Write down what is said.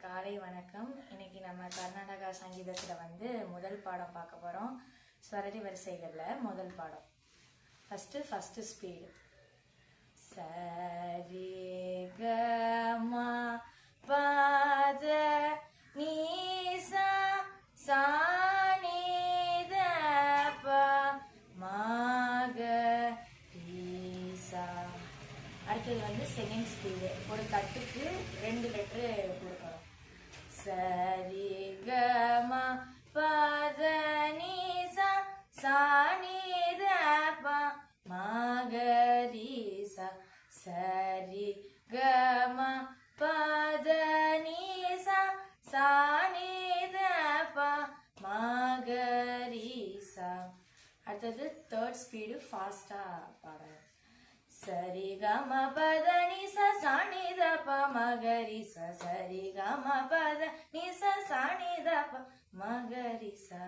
காலை வணக்கம். இன்னைக்கு நம்ம கர்நாடகா சங்கீதத்தில் முதல் பாடம் பார்க்க போகிறோம். ஸ்வரதி வரிசைகளில் முதல் பாடம். First speed. சரி க ம பத நீ சா சா நீ த ப ம க ரீ சா. அடுத்தது செகண்ட் ஸ்பீடு. ஒரு தட்டுக்கு 2 லெட்ரு கொடுக்கணும். சரி க ம பத நீ சா சா நீ த ப ம க ரீ சா. சரி க ம பத நீ சா சா நீ த ப ம க ரீ சா. அடுத்தது தேர்ட் ஸ்பீடு. ஃபாஸ்டா பாடுறேன். சரி க ம பத நீ சா சா நீ த ப ம க ரீ சா. சரி க ம பத நீ சா சா நீ த ப ம க ரீ சா.